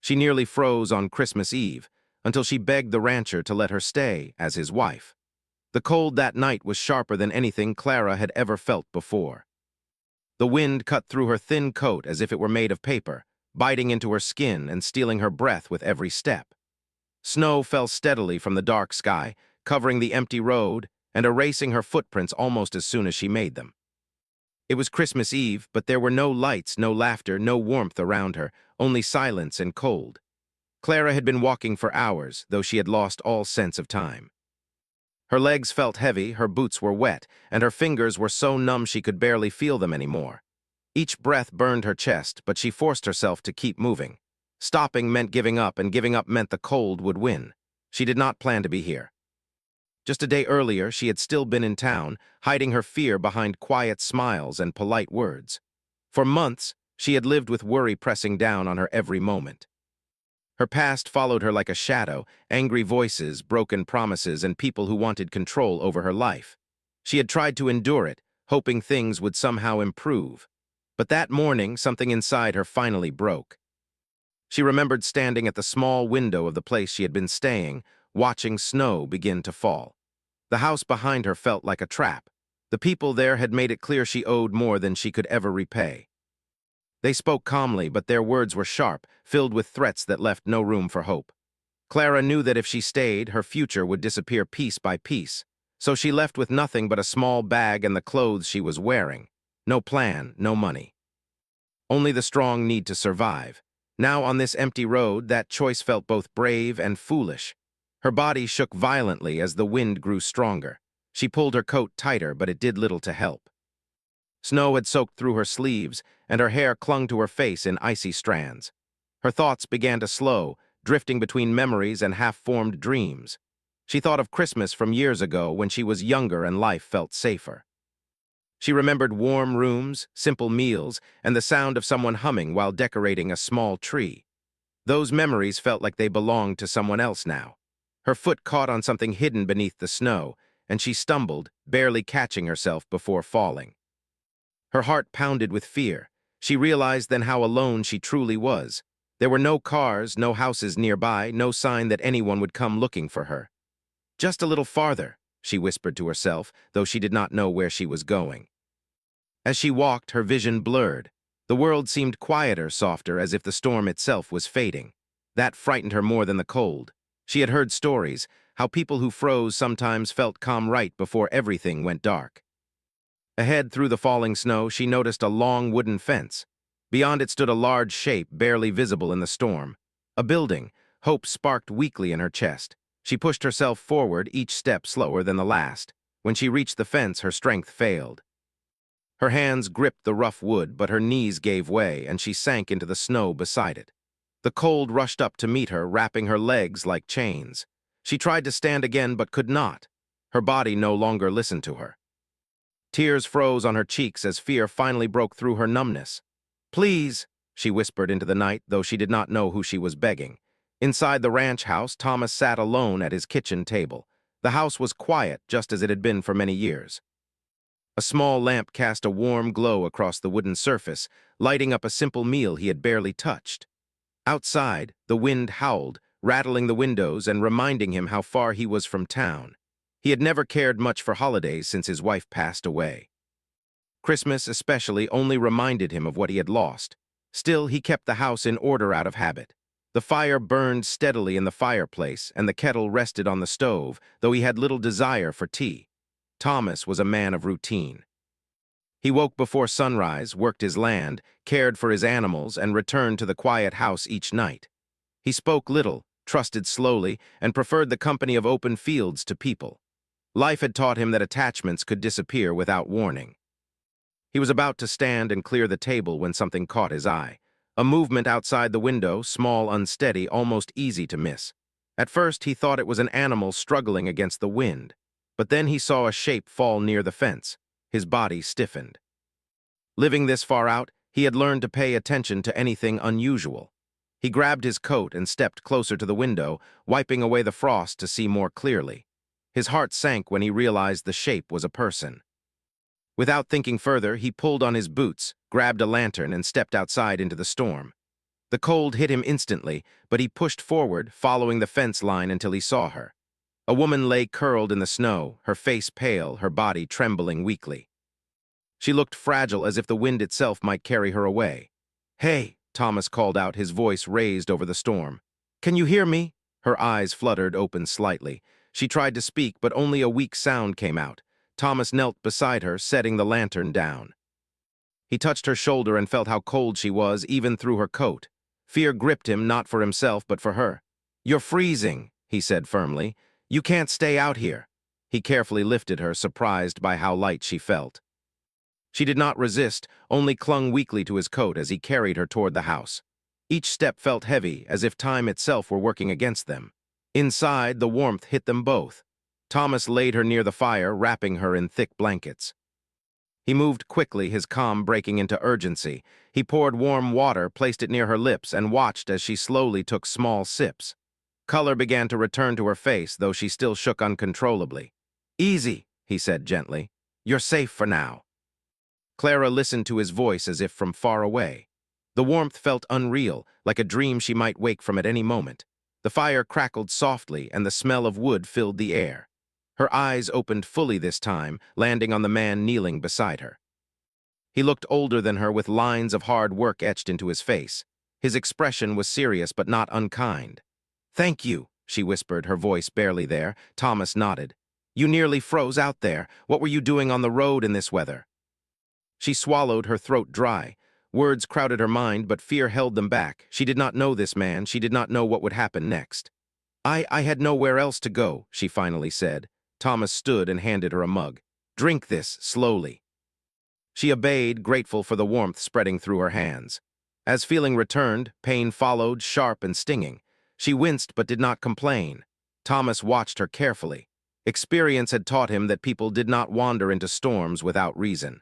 She nearly froze on Christmas Eve, until she begged the rancher to let her stay as his wife. The cold that night was sharper than anything Clara had ever felt before. The wind cut through her thin coat as if it were made of paper, biting into her skin and stealing her breath with every step. Snow fell steadily from the dark sky, covering the empty road and erasing her footprints almost as soon as she made them. It was Christmas Eve, but there were no lights, no laughter, no warmth around her, only silence and cold. Clara had been walking for hours, though she had lost all sense of time. Her legs felt heavy, her boots were wet, and her fingers were so numb she could barely feel them anymore. Each breath burned her chest, but she forced herself to keep moving. Stopping meant giving up, and giving up meant the cold would win. She did not plan to be here. Just a day earlier, she had still been in town, hiding her fear behind quiet smiles and polite words. For months, she had lived with worry pressing down on her every moment. Her past followed her like a shadow, angry voices, broken promises, and people who wanted control over her life. She had tried to endure it, hoping things would somehow improve. But that morning, something inside her finally broke. She remembered standing at the small window of the place she had been staying, watching snow begin to fall. The house behind her felt like a trap. The people there had made it clear she owed more than she could ever repay. They spoke calmly, but their words were sharp, filled with threats that left no room for hope. Clara knew that if she stayed, her future would disappear piece by piece. So she left with nothing but a small bag and the clothes she was wearing. No plan, no money. Only the strong need to survive. Now on this empty road, that choice felt both brave and foolish. Her body shook violently as the wind grew stronger. She pulled her coat tighter, but it did little to help. Snow had soaked through her sleeves, and her hair clung to her face in icy strands. Her thoughts began to slow, drifting between memories and half-formed dreams. She thought of Christmas from years ago when she was younger and life felt safer. She remembered warm rooms, simple meals, and the sound of someone humming while decorating a small tree. Those memories felt like they belonged to someone else now. Her foot caught on something hidden beneath the snow, and she stumbled, barely catching herself before falling. Her heart pounded with fear. She realized then how alone she truly was. There were no cars, no houses nearby, no sign that anyone would come looking for her. Just a little farther, she whispered to herself, though she did not know where she was going. As she walked, her vision blurred. The world seemed quieter, softer, as if the storm itself was fading. That frightened her more than the cold. She had heard stories, how people who froze sometimes felt calm right before everything went dark. Ahead through the falling snow, she noticed a long wooden fence. Beyond it stood a large shape barely visible in the storm. A building. Hope sparked weakly in her chest. She pushed herself forward, each step slower than the last. When she reached the fence, her strength failed. Her hands gripped the rough wood, but her knees gave way, and she sank into the snow beside it. The cold rushed up to meet her, wrapping her legs like chains. She tried to stand again, but could not. Her body no longer listened to her. Tears froze on her cheeks as fear finally broke through her numbness. "Please," she whispered into the night, though she did not know who she was begging. Inside the ranch house, Thomas sat alone at his kitchen table. The house was quiet, just as it had been for many years. A small lamp cast a warm glow across the wooden surface, lighting up a simple meal he had barely touched. Outside, the wind howled, rattling the windows and reminding him how far he was from town. He had never cared much for holidays since his wife passed away. Christmas, especially, only reminded him of what he had lost. Still, he kept the house in order out of habit. The fire burned steadily in the fireplace, and the kettle rested on the stove, though he had little desire for tea. Thomas was a man of routine. He woke before sunrise, worked his land, cared for his animals, and returned to the quiet house each night. He spoke little, trusted slowly, and preferred the company of open fields to people. Life had taught him that attachments could disappear without warning. He was about to stand and clear the table when something caught his eye. A movement outside the window, small, unsteady, almost easy to miss. At first, he thought it was an animal struggling against the wind. But then he saw a shape fall near the fence. His body stiffened. Living this far out, he had learned to pay attention to anything unusual. He grabbed his coat and stepped closer to the window, wiping away the frost to see more clearly. His heart sank when he realized the shape was a person. Without thinking further, he pulled on his boots, grabbed a lantern, and stepped outside into the storm. The cold hit him instantly, but he pushed forward, following the fence line until he saw her. A woman lay curled in the snow, her face pale, her body trembling weakly. She looked fragile, as if the wind itself might carry her away. "Hey," Thomas called out, his voice raised over the storm. "Can you hear me?" Her eyes fluttered open slightly. She tried to speak, but only a weak sound came out. Thomas knelt beside her, setting the lantern down. He touched her shoulder and felt how cold she was, even through her coat. Fear gripped him, not for himself, but for her. "You're freezing," he said firmly. "You can't stay out here." He carefully lifted her, surprised by how light she felt. She did not resist, only clung weakly to his coat as he carried her toward the house. Each step felt heavy, as if time itself were working against them. Inside, the warmth hit them both. Thomas laid her near the fire, wrapping her in thick blankets. He moved quickly, his calm breaking into urgency. He poured warm water, placed it near her lips, and watched as she slowly took small sips. Color began to return to her face, though she still shook uncontrollably. "Easy," he said gently. "You're safe for now." Clara listened to his voice as if from far away. The warmth felt unreal, like a dream she might wake from at any moment. The fire crackled softly, and the smell of wood filled the air. Her eyes opened fully this time, landing on the man kneeling beside her. He looked older than her, with lines of hard work etched into his face. His expression was serious but not unkind. "Thank you," she whispered, her voice barely there. Thomas nodded. "You nearly froze out there. What were you doing on the road in this weather?" She swallowed, her throat dry. Words crowded her mind, but fear held them back. She did not know this man. She did not know what would happen next. I had nowhere else to go," she finally said. Thomas stood and handed her a mug. "Drink this slowly." She obeyed, grateful for the warmth spreading through her hands. As feeling returned, pain followed, sharp and stinging. She winced but did not complain. Thomas watched her carefully. Experience had taught him that people did not wander into storms without reason.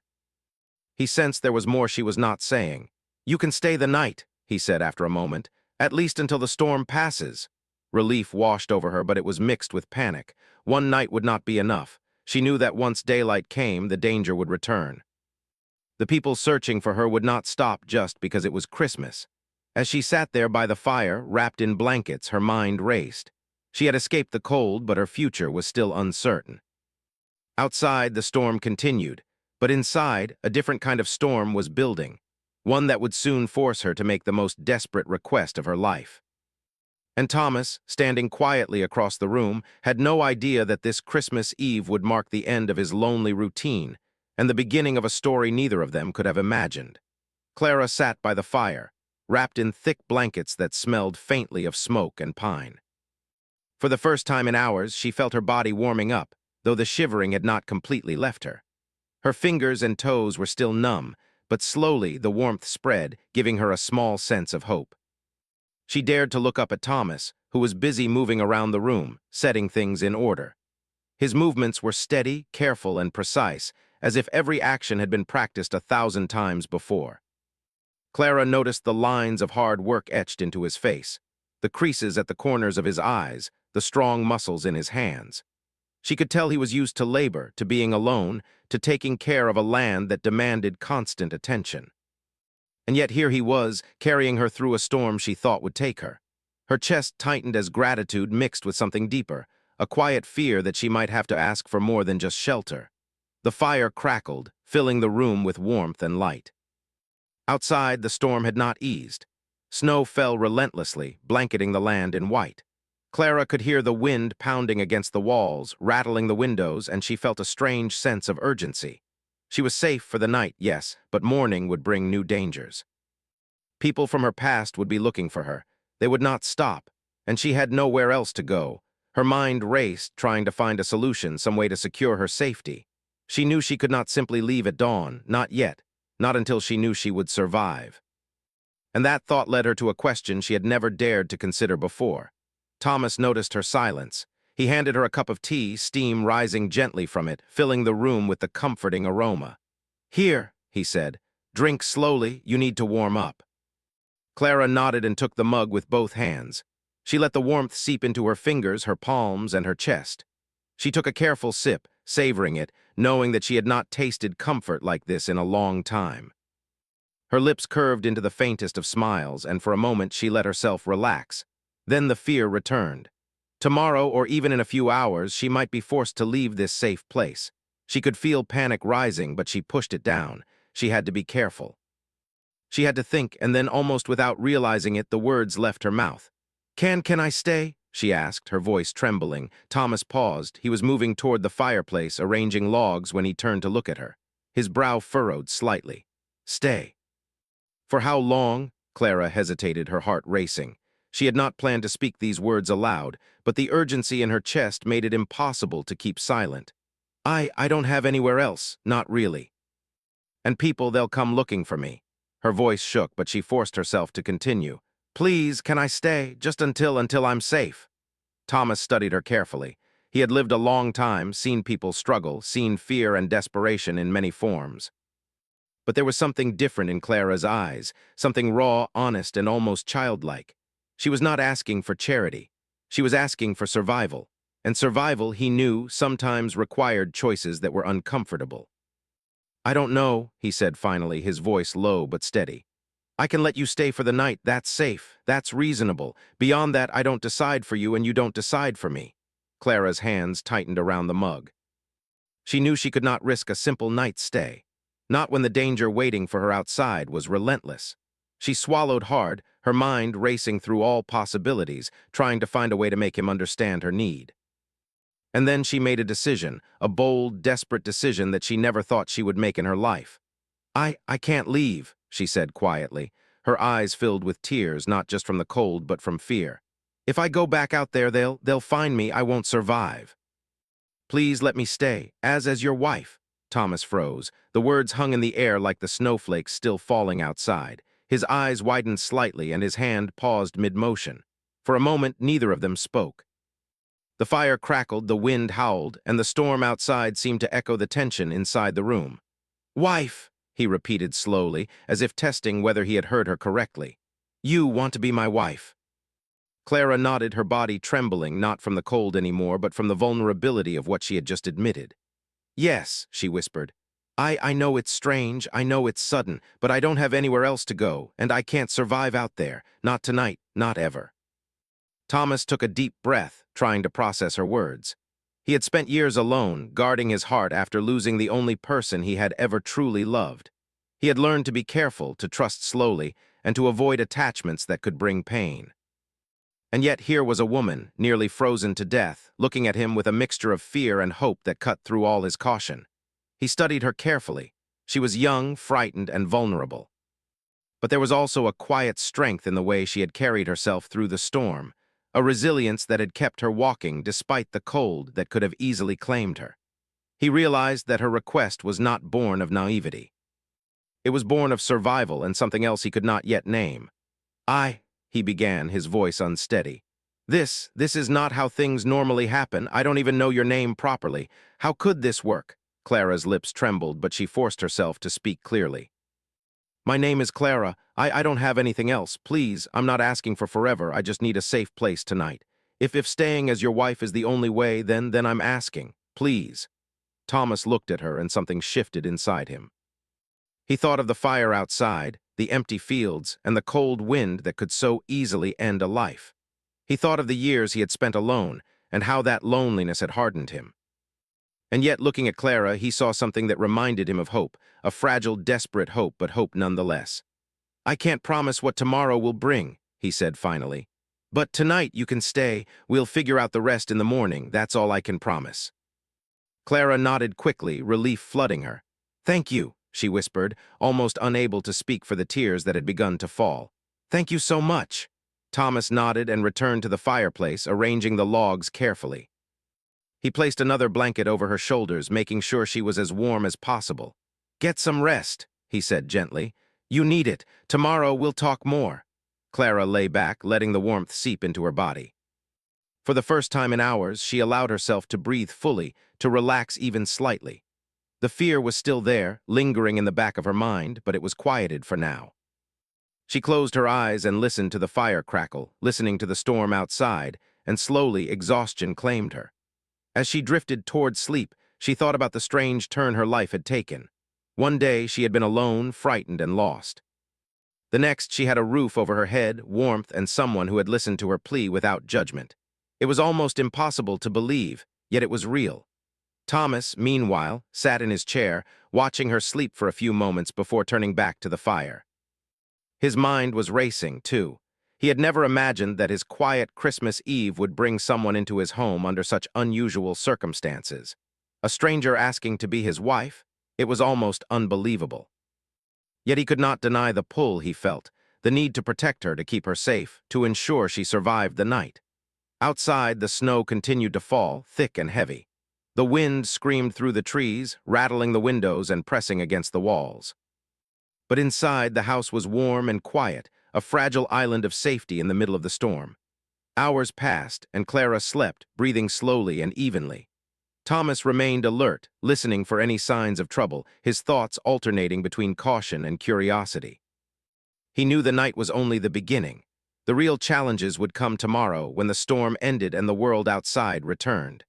He sensed there was more she was not saying. "You can stay the night," he said after a moment, "at least until the storm passes." Relief washed over her, but it was mixed with panic. One night would not be enough. She knew that once daylight came, the danger would return. The people searching for her would not stop just because it was Christmas. As she sat there by the fire, wrapped in blankets, her mind raced. She had escaped the cold, but her future was still uncertain. Outside, the storm continued, but inside, a different kind of storm was building, one that would soon force her to make the most desperate request of her life. And Thomas, standing quietly across the room, had no idea that this Christmas Eve would mark the end of his lonely routine and the beginning of a story neither of them could have imagined. Clara sat by the fire, wrapped in thick blankets that smelled faintly of smoke and pine. For the first time in hours, she felt her body warming up, though the shivering had not completely left her. Her fingers and toes were still numb, but slowly the warmth spread, giving her a small sense of hope. She dared to look up at Thomas, who was busy moving around the room, setting things in order. His movements were steady, careful, and precise, as if every action had been practiced 1,000 times before. Clara noticed the lines of hard work etched into his face, the creases at the corners of his eyes, the strong muscles in his hands. She could tell he was used to labor, to being alone, to taking care of a land that demanded constant attention. And yet here he was, carrying her through a storm she thought would take her. Her chest tightened as gratitude mixed with something deeper, a quiet fear that she might have to ask for more than just shelter. The fire crackled, filling the room with warmth and light. Outside, the storm had not eased. Snow fell relentlessly, blanketing the land in white. Clara could hear the wind pounding against the walls, rattling the windows, and she felt a strange sense of urgency. She was safe for the night, yes, but morning would bring new dangers. People from her past would be looking for her. They would not stop, and she had nowhere else to go. Her mind raced, trying to find a solution, some way to secure her safety. She knew she could not simply leave at dawn, not yet, not until she knew she would survive. And that thought led her to a question she had never dared to consider before. Thomas noticed her silence. He handed her a cup of tea, steam rising gently from it, filling the room with the comforting aroma. "Here," he said. "Drink slowly, you need to warm up." Clara nodded and took the mug with both hands. She let the warmth seep into her fingers, her palms, and her chest. She took a careful sip, savoring it, knowing that she had not tasted comfort like this in a long time. Her lips curved into the faintest of smiles, and for a moment she let herself relax. Then the fear returned. Tomorrow, or even in a few hours, she might be forced to leave this safe place. She could feel panic rising, but she pushed it down. She had to be careful. She had to think, and then almost without realizing it, the words left her mouth. Can I stay?" she asked, her voice trembling. Thomas paused. He was moving toward the fireplace, arranging logs when he turned to look at her. His brow furrowed slightly. Stay. For how long? Clara hesitated, her heart racing. She had not planned to speak these words aloud, but the urgency in her chest made it impossible to keep silent. I don't have anywhere else, not really. And people, they'll come looking for me. Her voice shook, but she forced herself to continue. Please, can I stay, just until I'm safe? Thomas studied her carefully. He had lived a long time, seen people struggle, seen fear and desperation in many forms. But there was something different in Clara's eyes, something raw, honest, and almost childlike. She was not asking for charity. She was asking for survival. And survival, he knew, sometimes required choices that were uncomfortable. I don't know, he said finally, his voice low but steady. I can let you stay for the night, that's safe, that's reasonable. Beyond that, I don't decide for you and you don't decide for me. Clara's hands tightened around the mug. She knew she could not risk a simple night's stay. Not when the danger waiting for her outside was relentless. She swallowed hard, her mind racing through all possibilities, trying to find a way to make him understand her need. And then she made a decision, a bold, desperate decision that she never thought she would make in her life. I can't leave, she said quietly, her eyes filled with tears, not just from the cold but from fear. If I go back out there, they'll find me, I won't survive. Please let me stay, as your wife. Thomas froze. The words hung in the air like the snowflakes still falling outside. His eyes widened slightly and his hand paused mid-motion. For a moment, neither of them spoke. The fire crackled, the wind howled, and the storm outside seemed to echo the tension inside the room. Wife, he repeated slowly, as if testing whether he had heard her correctly. You want to be my wife. Clara nodded, her body trembling, not from the cold anymore, but from the vulnerability of what she had just admitted. Yes, she whispered. I know it's strange, I know it's sudden, but I don't have anywhere else to go, and I can't survive out there. Not tonight, not ever. Thomas took a deep breath, trying to process her words. He had spent years alone, guarding his heart after losing the only person he had ever truly loved. He had learned to be careful, to trust slowly, and to avoid attachments that could bring pain. And yet here was a woman, nearly frozen to death, looking at him with a mixture of fear and hope that cut through all his caution. He studied her carefully. She was young, frightened, and vulnerable. But there was also a quiet strength in the way she had carried herself through the storm, a resilience that had kept her walking despite the cold that could have easily claimed her. He realized that her request was not born of naivety. It was born of survival and something else he could not yet name. He began, his voice unsteady. This is not how things normally happen. I don't even know your name properly. How could this work? Clara's lips trembled, but she forced herself to speak clearly. My name is Clara. I don't have anything else. Please, I'm not asking for forever. I just need a safe place tonight. If staying as your wife is the only way, then I'm asking. Please. Thomas looked at her and something shifted inside him. He thought of the fire outside, the empty fields, and the cold wind that could so easily end a life. He thought of the years he had spent alone, and how that loneliness had hardened him. And yet, looking at Clara, he saw something that reminded him of hope, a fragile, desperate hope, but hope nonetheless. I can't promise what tomorrow will bring, he said finally. But tonight you can stay. We'll figure out the rest in the morning. That's all I can promise. Clara nodded quickly, relief flooding her. Thank you, she whispered, almost unable to speak for the tears that had begun to fall. Thank you so much. Thomas nodded and returned to the fireplace, arranging the logs carefully. He placed another blanket over her shoulders, making sure she was as warm as possible. Get some rest, he said gently. You need it. Tomorrow we'll talk more. Clara lay back, letting the warmth seep into her body. For the first time in hours, she allowed herself to breathe fully, to relax even slightly. The fear was still there, lingering in the back of her mind, but it was quieted for now. She closed her eyes and listened to the fire crackle, listening to the storm outside, and slowly exhaustion claimed her. As she drifted toward sleep, she thought about the strange turn her life had taken. One day she had been alone, frightened, and lost. The next, she had a roof over her head, warmth, and someone who had listened to her plea without judgment. It was almost impossible to believe, yet it was real. Thomas, meanwhile, sat in his chair, watching her sleep for a few moments before turning back to the fire. His mind was racing, too. He had never imagined that his quiet Christmas Eve would bring someone into his home under such unusual circumstances. A stranger asking to be his wife? It was almost unbelievable. Yet he could not deny the pull he felt, the need to protect her, to keep her safe, to ensure she survived the night. Outside, the snow continued to fall, thick and heavy. The wind screamed through the trees, rattling the windows and pressing against the walls. But inside, the house was warm and quiet, a fragile island of safety in the middle of the storm. Hours passed, and Clara slept, breathing slowly and evenly. Thomas remained alert, listening for any signs of trouble, his thoughts alternating between caution and curiosity. He knew the night was only the beginning. The real challenges would come tomorrow when the storm ended and the world outside returned.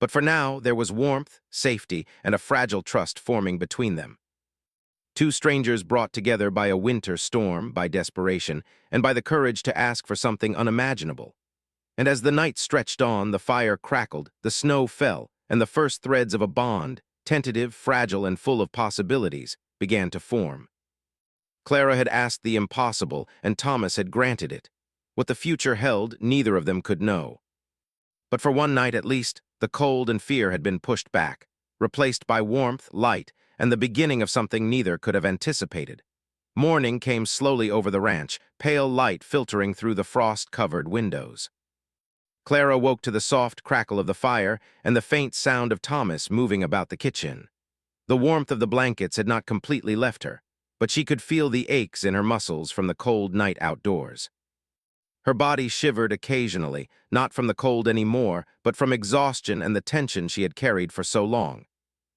But for now, there was warmth, safety, and a fragile trust forming between them. Two strangers brought together by a winter storm, by desperation, and by the courage to ask for something unimaginable. And as the night stretched on, the fire crackled, the snow fell, and the first threads of a bond, tentative, fragile, and full of possibilities, began to form. Clara had asked the impossible, and Thomas had granted it. What the future held, neither of them could know. But for one night at least, the cold and fear had been pushed back, replaced by warmth, light, and the beginning of something neither could have anticipated. Morning came slowly over the ranch, pale light filtering through the frost-covered windows. Clara woke to the soft crackle of the fire and the faint sound of Thomas moving about the kitchen. The warmth of the blankets had not completely left her, but she could feel the aches in her muscles from the cold night outdoors. Her body shivered occasionally, not from the cold anymore, but from exhaustion and the tension she had carried for so long.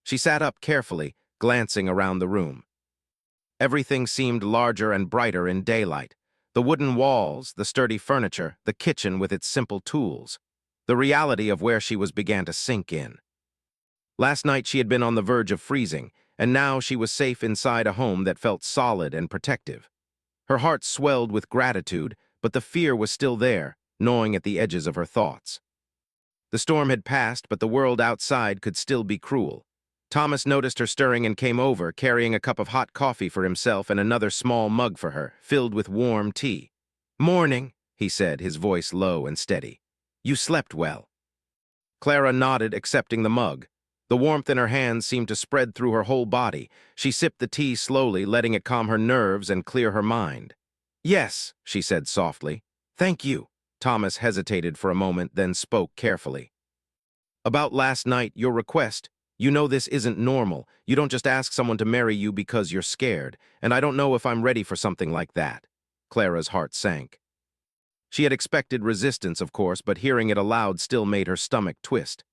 She sat up carefully, glancing around the room. Everything seemed larger and brighter in daylight. The wooden walls, the sturdy furniture, the kitchen with its simple tools. The reality of where she was began to sink in. Last night she had been on the verge of freezing, and now she was safe inside a home that felt solid and protective. Her heart swelled with gratitude, but the fear was still there, gnawing at the edges of her thoughts. The storm had passed, but the world outside could still be cruel. Thomas noticed her stirring and came over, carrying a cup of hot coffee for himself and another small mug for her, filled with warm tea. "Morning," he said, his voice low and steady. "You slept well." Clara nodded, accepting the mug. The warmth in her hands seemed to spread through her whole body. She sipped the tea slowly, letting it calm her nerves and clear her mind. "Yes," she said softly. "Thank you." Thomas hesitated for a moment, then spoke carefully. "About last night, your request. You know this isn't normal. You don't just ask someone to marry you because you're scared, and I don't know if I'm ready for something like that." Clara's heart sank. She had expected resistance, of course, but hearing it aloud still made her stomach twist.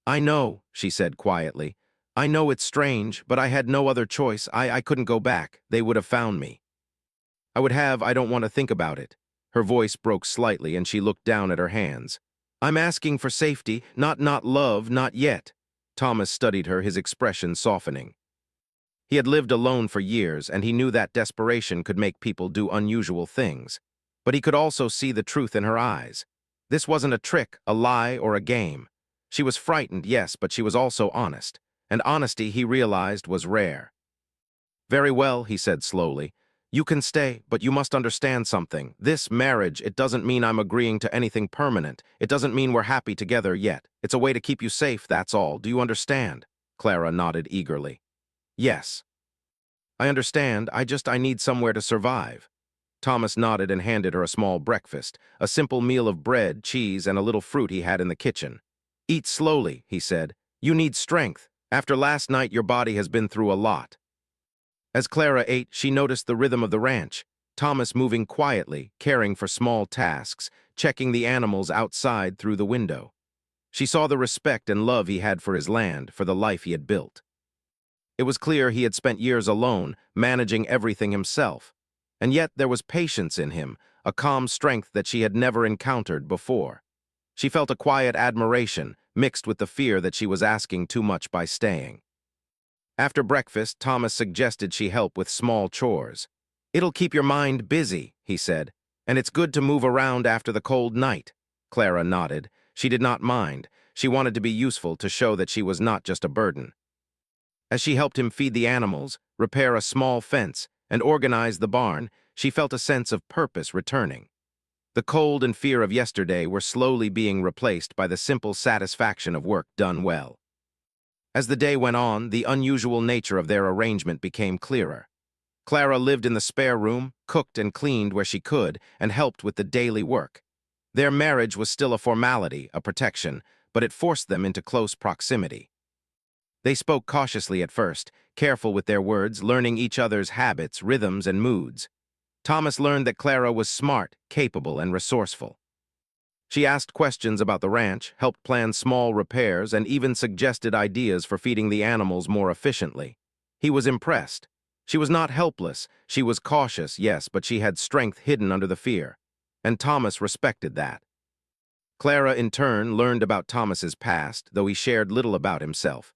"I know," she said quietly. "I know it's strange, but I had no other choice. I couldn't go back. They would have found me. I don't want to think about it." Her voice broke slightly, and she looked down at her hands. "I'm asking for safety, not love, not yet." Thomas studied her, his expression softening. He had lived alone for years, and he knew that desperation could make people do unusual things. But he could also see the truth in her eyes. This wasn't a trick, a lie, or a game. She was frightened, yes, but she was also honest. And honesty, he realized, was rare. "Very well," he said slowly. "You can stay, but you must understand something. This marriage, it doesn't mean I'm agreeing to anything permanent. It doesn't mean we're happy together yet. It's a way to keep you safe, that's all. Do you understand?" Clara nodded eagerly. "Yes. I understand. I need somewhere to survive." Thomas nodded and handed her a small breakfast, a simple meal of bread, cheese, and a little fruit he had in the kitchen. "Eat slowly," he said. "You need strength. After last night, your body has been through a lot." As Clara ate, she noticed the rhythm of the ranch, Thomas moving quietly, caring for small tasks, checking the animals outside through the window. She saw the respect and love he had for his land, for the life he had built. It was clear he had spent years alone, managing everything himself. And yet there was patience in him, a calm strength that she had never encountered before. She felt a quiet admiration, mixed with the fear that she was asking too much by staying. After breakfast, Thomas suggested she help with small chores. "It'll keep your mind busy," he said, "and it's good to move around after the cold night." Clara nodded. She did not mind. She wanted to be useful to show that she was not just a burden. As she helped him feed the animals, repair a small fence, and organize the barn, she felt a sense of purpose returning. The cold and fear of yesterday were slowly being replaced by the simple satisfaction of work done well. As the day went on, the unusual nature of their arrangement became clearer. Clara lived in the spare room, cooked and cleaned where she could, and helped with the daily work. Their marriage was still a formality, a protection, but it forced them into close proximity. They spoke cautiously at first, careful with their words, learning each other's habits, rhythms, and moods. Thomas learned that Clara was smart, capable, and resourceful. She asked questions about the ranch, helped plan small repairs, and even suggested ideas for feeding the animals more efficiently. He was impressed. She was not helpless. She was cautious, yes, but she had strength hidden under the fear. And Thomas respected that. Clara, in turn, learned about Thomas's past, though he shared little about himself.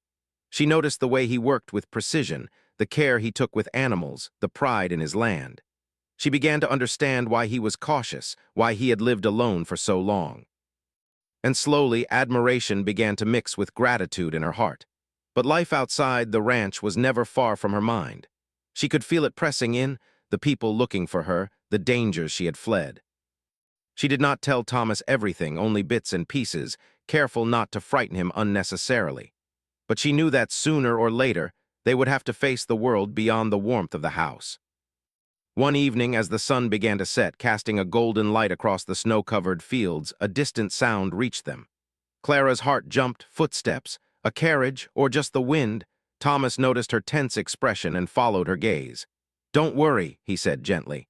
She noticed the way he worked with precision, the care he took with animals, the pride in his land. She began to understand why he was cautious, why he had lived alone for so long. And slowly, admiration began to mix with gratitude in her heart. But life outside the ranch was never far from her mind. She could feel it pressing in, the people looking for her, the dangers she had fled. She did not tell Thomas everything, only bits and pieces, careful not to frighten him unnecessarily. But she knew that sooner or later, they would have to face the world beyond the warmth of the house. One evening, as the sun began to set, casting a golden light across the snow-covered fields, a distant sound reached them. Clara's heart jumped. Footsteps, a carriage, or just the wind. Thomas noticed her tense expression and followed her gaze. "Don't worry," he said gently.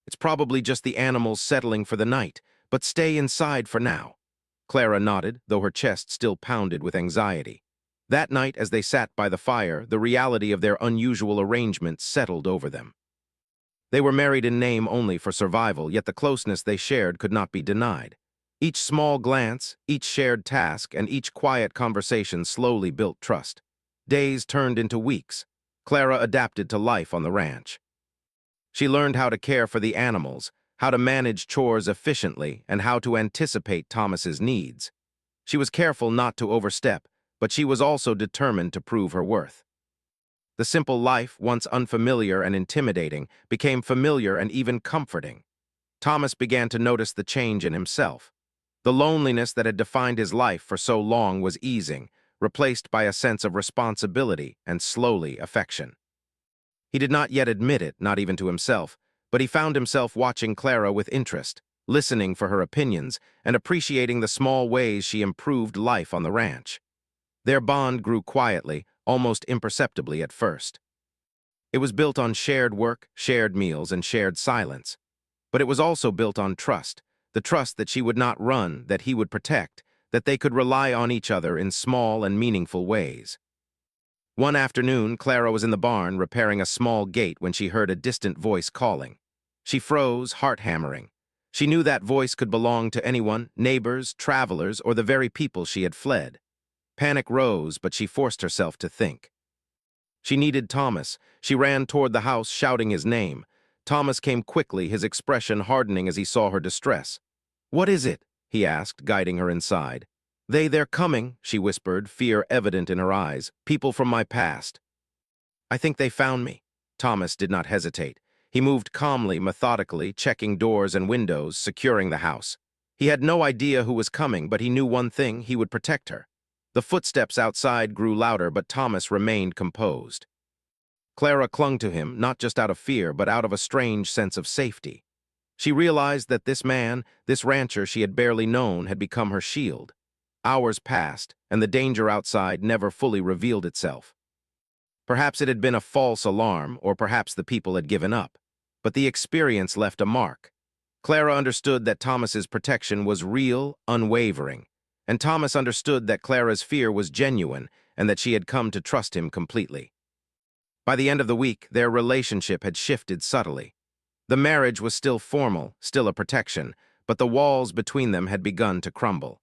"It's probably just the animals settling for the night, but stay inside for now." Clara nodded, though her chest still pounded with anxiety. That night, as they sat by the fire, the reality of their unusual arrangement settled over them. They were married in name only for survival, yet the closeness they shared could not be denied. Each small glance, each shared task, and each quiet conversation slowly built trust. Days turned into weeks. Clara adapted to life on the ranch. She learned how to care for the animals, how to manage chores efficiently, and how to anticipate Thomas's needs. She was careful not to overstep, but she was also determined to prove her worth. The simple life, once unfamiliar and intimidating, became familiar and even comforting. Thomas began to notice the change in himself. The loneliness that had defined his life for so long was easing, replaced by a sense of responsibility and, slowly, affection. He did not yet admit it, not even to himself, but he found himself watching Clara with interest, listening for her opinions, and appreciating the small ways she improved life on the ranch. Their bond grew quietly, almost imperceptibly at first. It was built on shared work, shared meals, and shared silence. But it was also built on trust, the trust that she would not run, that he would protect, that they could rely on each other in small and meaningful ways. One afternoon, Clara was in the barn repairing a small gate when she heard a distant voice calling. She froze, heart hammering. She knew that voice could belong to anyone, neighbors, travelers, or the very people she had fled. Panic rose, but she forced herself to think. She needed Thomas. She ran toward the house, shouting his name. Thomas came quickly, his expression hardening as he saw her distress. "What is it?" he asked, guiding her inside. They're coming," she whispered, fear evident in her eyes. "People from my past." "I think they found me." Thomas did not hesitate. He moved calmly, methodically, checking doors and windows, securing the house. He had no idea who was coming, but he knew one thing: he would protect her. The footsteps outside grew louder, but Thomas remained composed. Clara clung to him, not just out of fear, but out of a strange sense of safety. She realized that this man, this rancher she had barely known, had become her shield. Hours passed, and the danger outside never fully revealed itself. Perhaps it had been a false alarm, or perhaps the people had given up. But the experience left a mark. Clara understood that Thomas's protection was real, unwavering. And Thomas understood that Clara's fear was genuine and that she had come to trust him completely. By the end of the week, their relationship had shifted subtly. The marriage was still formal, still a protection, but the walls between them had begun to crumble.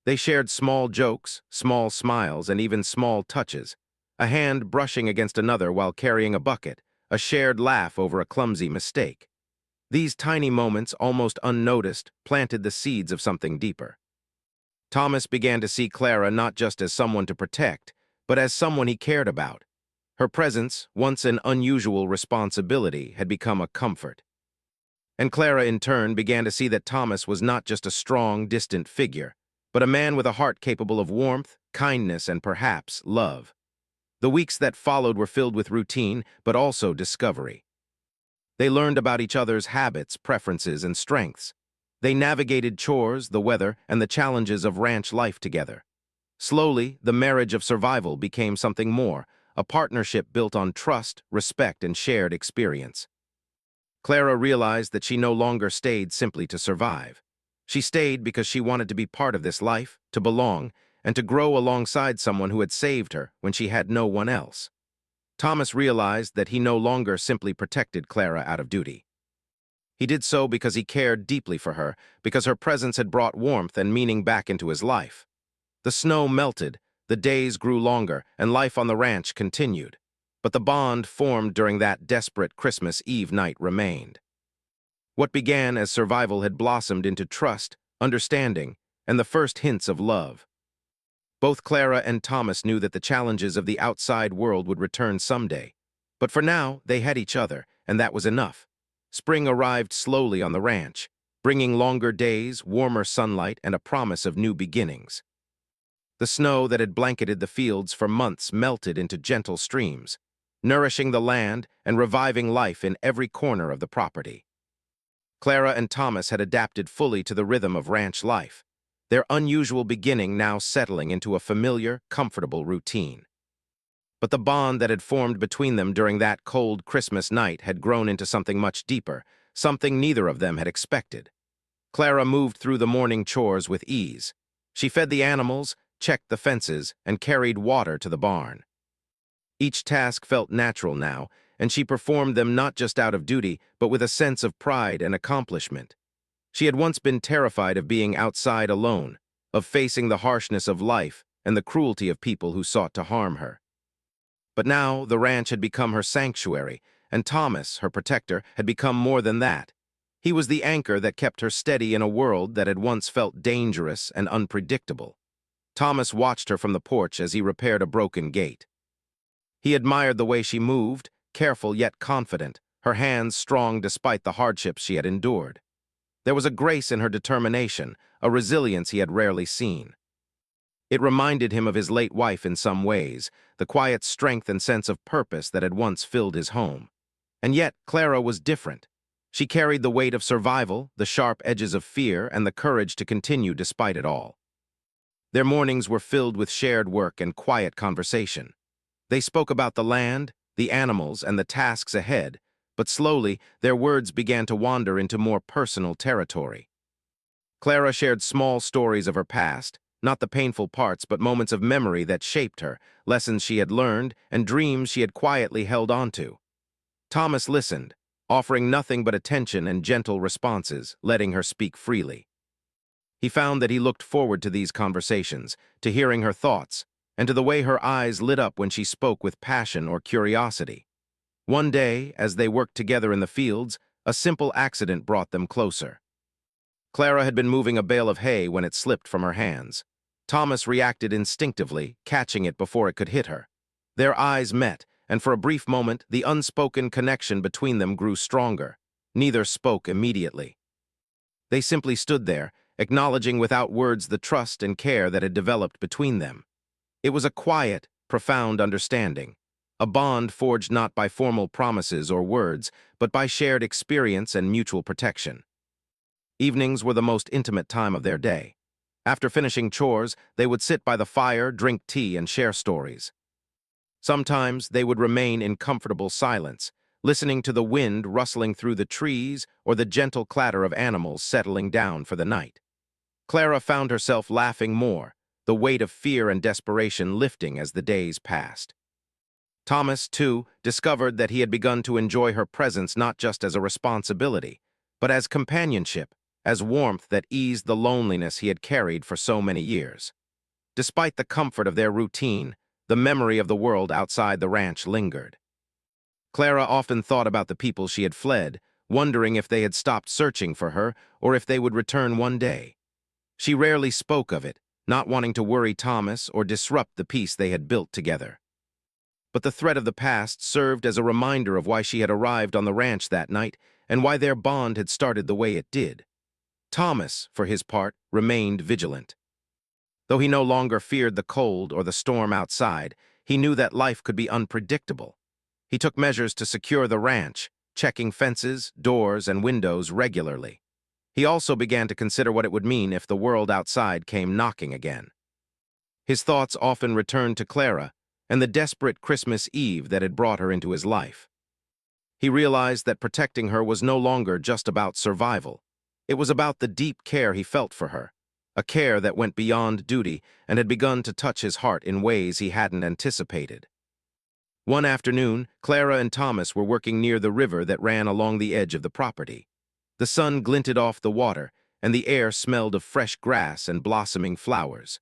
They shared small jokes, small smiles, and even small touches. A hand brushing against another while carrying a bucket, a shared laugh over a clumsy mistake. These tiny moments, almost unnoticed, planted the seeds of something deeper. Thomas began to see Clara not just as someone to protect, but as someone he cared about. Her presence, once an unusual responsibility, had become a comfort. And Clara, in turn, began to see that Thomas was not just a strong, distant figure, but a man with a heart capable of warmth, kindness, and perhaps love. The weeks that followed were filled with routine, but also discovery. They learned about each other's habits, preferences, and strengths. They navigated chores, the weather, and the challenges of ranch life together. Slowly, the marriage of survival became something more, a partnership built on trust, respect, and shared experience. Clara realized that she no longer stayed simply to survive. She stayed because she wanted to be part of this life, to belong, and to grow alongside someone who had saved her when she had no one else. Thomas realized that he no longer simply protected Clara out of duty. He did so because he cared deeply for her, because her presence had brought warmth and meaning back into his life. The snow melted, the days grew longer, and life on the ranch continued. But the bond formed during that desperate Christmas Eve night remained. What began as survival had blossomed into trust, understanding, and the first hints of love. Both Clara and Thomas knew that the challenges of the outside world would return someday. But for now, they had each other, and that was enough. Spring arrived slowly on the ranch, bringing longer days, warmer sunlight, and a promise of new beginnings. The snow that had blanketed the fields for months melted into gentle streams, nourishing the land and reviving life in every corner of the property. Clara and Thomas had adapted fully to the rhythm of ranch life, their unusual beginning now settling into a familiar, comfortable routine. But the bond that had formed between them during that cold Christmas night had grown into something much deeper, something neither of them had expected. Clara moved through the morning chores with ease. She fed the animals, checked the fences, and carried water to the barn. Each task felt natural now, and she performed them not just out of duty, but with a sense of pride and accomplishment. She had once been terrified of being outside alone, of facing the harshness of life and the cruelty of people who sought to harm her. But now the ranch had become her sanctuary, and Thomas, her protector, had become more than that. He was the anchor that kept her steady in a world that had once felt dangerous and unpredictable. Thomas watched her from the porch as he repaired a broken gate. He admired the way she moved, careful yet confident, her hands strong despite the hardships she had endured. There was a grace in her determination, a resilience he had rarely seen. It reminded him of his late wife in some ways, the quiet strength and sense of purpose that had once filled his home. And yet, Clara was different. She carried the weight of survival, the sharp edges of fear, and the courage to continue despite it all. Their mornings were filled with shared work and quiet conversation. They spoke about the land, the animals, and the tasks ahead, but slowly their words began to wander into more personal territory. Clara shared small stories of her past, not the painful parts but moments of memory that shaped her, lessons she had learned, and dreams she had quietly held onto. Thomas listened, offering nothing but attention and gentle responses, letting her speak freely. He found that he looked forward to these conversations, to hearing her thoughts, and to the way her eyes lit up when she spoke with passion or curiosity. One day, as they worked together in the fields, a simple accident brought them closer. Clara had been moving a bale of hay when it slipped from her hands. Thomas reacted instinctively, catching it before it could hit her. Their eyes met, and for a brief moment, the unspoken connection between them grew stronger. Neither spoke immediately. They simply stood there, acknowledging without words the trust and care that had developed between them. It was a quiet, profound understanding, a bond forged not by formal promises or words, but by shared experience and mutual protection. Evenings were the most intimate time of their day. After finishing chores, they would sit by the fire, drink tea, and share stories. Sometimes they would remain in comfortable silence, listening to the wind rustling through the trees or the gentle clatter of animals settling down for the night. Clara found herself laughing more, the weight of fear and desperation lifting as the days passed. Thomas, too, discovered that he had begun to enjoy her presence not just as a responsibility, but as companionship, as warmth that eased the loneliness he had carried for so many years. Despite the comfort of their routine, the memory of the world outside the ranch lingered. Clara often thought about the people she had fled, wondering if they had stopped searching for her or if they would return one day. She rarely spoke of it, not wanting to worry Thomas or disrupt the peace they had built together. But the threat of the past served as a reminder of why she had arrived on the ranch that night and why their bond had started the way it did. Thomas, for his part, remained vigilant. Though he no longer feared the cold or the storm outside, he knew that life could be unpredictable. He took measures to secure the ranch, checking fences, doors, and windows regularly. He also began to consider what it would mean if the world outside came knocking again. His thoughts often returned to Clara and the desperate Christmas Eve that had brought her into his life. He realized that protecting her was no longer just about survival. It was about the deep care he felt for her, a care that went beyond duty and had begun to touch his heart in ways he hadn't anticipated. One afternoon, Clara and Thomas were working near the river that ran along the edge of the property. The sun glinted off the water, and the air smelled of fresh grass and blossoming flowers.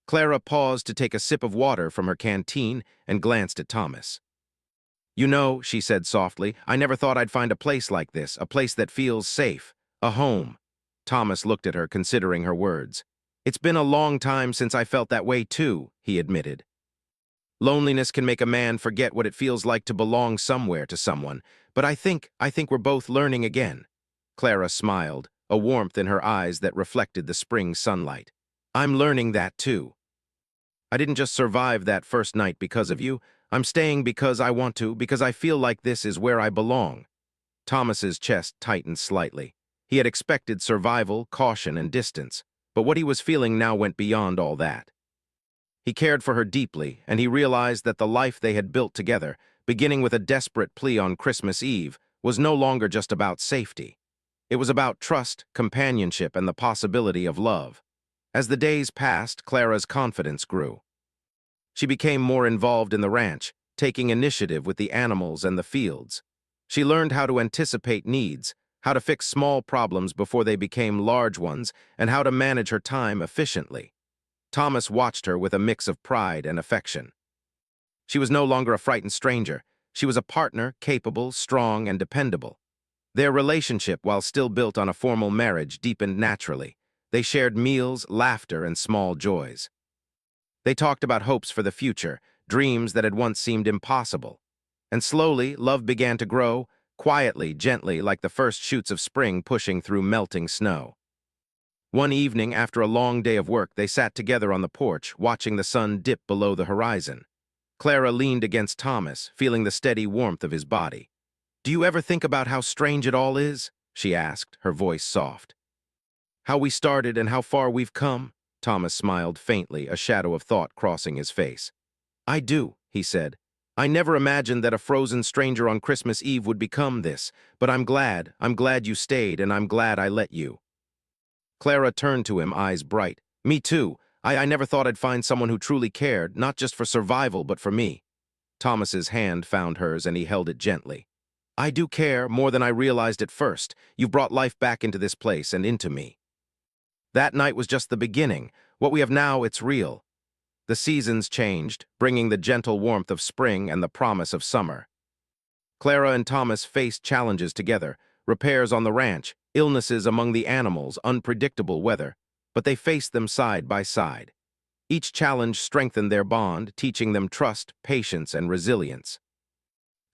Clara paused to take a sip of water from her canteen and glanced at Thomas. "You know," she said softly, "I never thought I'd find a place like this, a place that feels safe, a home." Thomas looked at her, considering her words. "It's been a long time since I felt that way too," he admitted. Loneliness can make a man forget what it feels like to belong somewhere to someone, but I think we're both learning again. Clara smiled, a warmth in her eyes that reflected the spring sunlight. "I'm learning that too. I didn't just survive that first night because of you. I'm staying because I want to, because I feel like this is where I belong." Thomas's chest tightened slightly. He had expected survival, caution, and distance, but what he was feeling now went beyond all that. He cared for her deeply, and he realized that the life they had built together, beginning with a desperate plea on Christmas Eve, was no longer just about safety. It was about trust, companionship, and the possibility of love. As the days passed, Clara's confidence grew. She became more involved in the ranch, taking initiative with the animals and the fields. She learned how to anticipate needs, how to fix small problems before they became large ones, and how to manage her time efficiently. Thomas watched her with a mix of pride and affection. She was no longer a frightened stranger. She was a partner, capable, strong, and dependable. Their relationship, while still built on a formal marriage, deepened naturally. They shared meals, laughter, and small joys. They talked about hopes for the future, dreams that had once seemed impossible. And slowly, love began to grow, quietly, gently, like the first shoots of spring pushing through melting snow. One evening, after a long day of work, they sat together on the porch, watching the sun dip below the horizon. Clara leaned against Thomas, feeling the steady warmth of his body. "Do you ever think about how strange it all is?" she asked, her voice soft. "How we started and how far we've come?" Thomas smiled faintly, a shadow of thought crossing his face. "I do," he said. "I never imagined that a frozen stranger on Christmas Eve would become this, but I'm glad you stayed, and I'm glad I let you." Clara turned to him, eyes bright. "Me too. I never thought I'd find someone who truly cared, not just for survival, but for me." Thomas's hand found hers, and he held it gently. "I do care, more than I realized at first. You've brought life back into this place and into me." That night was just the beginning. What we have now, it's real. The seasons changed, bringing the gentle warmth of spring and the promise of summer. Clara and Thomas faced challenges together, repairs on the ranch, illnesses among the animals, unpredictable weather, but they faced them side by side. Each challenge strengthened their bond, teaching them trust, patience, and resilience.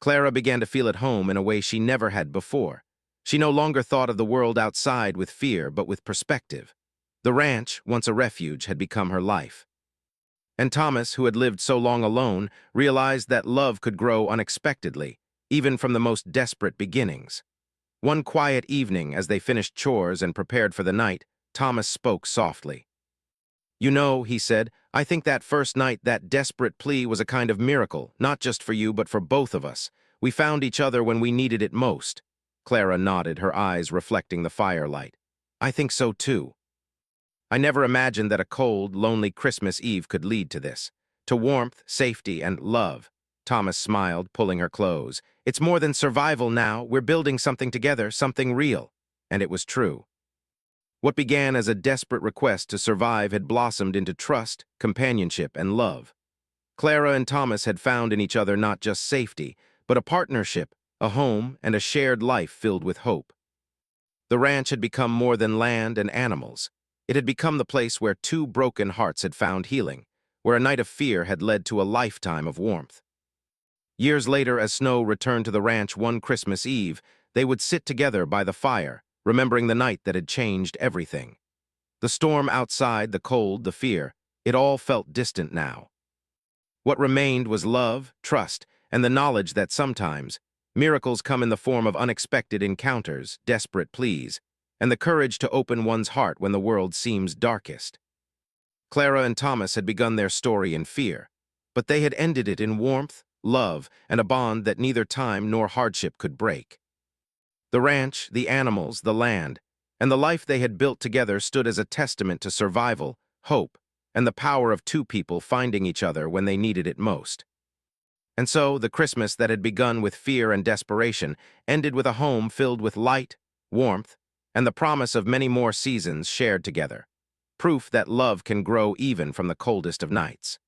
Clara began to feel at home in a way she never had before. She no longer thought of the world outside with fear, but with perspective. The ranch, once a refuge, had become her life. And Thomas, who had lived so long alone, realized that love could grow unexpectedly, even from the most desperate beginnings. One quiet evening, as they finished chores and prepared for the night, Thomas spoke softly. "You know," he said, "I think that first night, that desperate plea was a kind of miracle, not just for you, but for both of us. We found each other when we needed it most." Clara nodded, her eyes reflecting the firelight. "I think so too. I never imagined that a cold, lonely Christmas Eve could lead to this. To warmth, safety, and love." Thomas smiled, pulling her close. "It's more than survival now. We're building something together, something real." And it was true. What began as a desperate request to survive had blossomed into trust, companionship, and love. Clara and Thomas had found in each other not just safety, but a partnership, a home, and a shared life filled with hope. The ranch had become more than land and animals. It had become the place where two broken hearts had found healing, where a night of fear had led to a lifetime of warmth. Years later, as Snow returned to the ranch one Christmas Eve, they would sit together by the fire, remembering the night that had changed everything. The storm outside, the cold, the fear, it all felt distant now. What remained was love, trust, and the knowledge that sometimes miracles come in the form of unexpected encounters, desperate pleas, and the courage to open one's heart when the world seems darkest. Clara and Thomas had begun their story in fear, but they had ended it in warmth, love, and a bond that neither time nor hardship could break. The ranch, the animals, the land, and the life they had built together stood as a testament to survival, hope, and the power of two people finding each other when they needed it most. And so, the Christmas that had begun with fear and desperation ended with a home filled with light, warmth, and the promise of many more seasons shared together. Proof that love can grow even from the coldest of nights.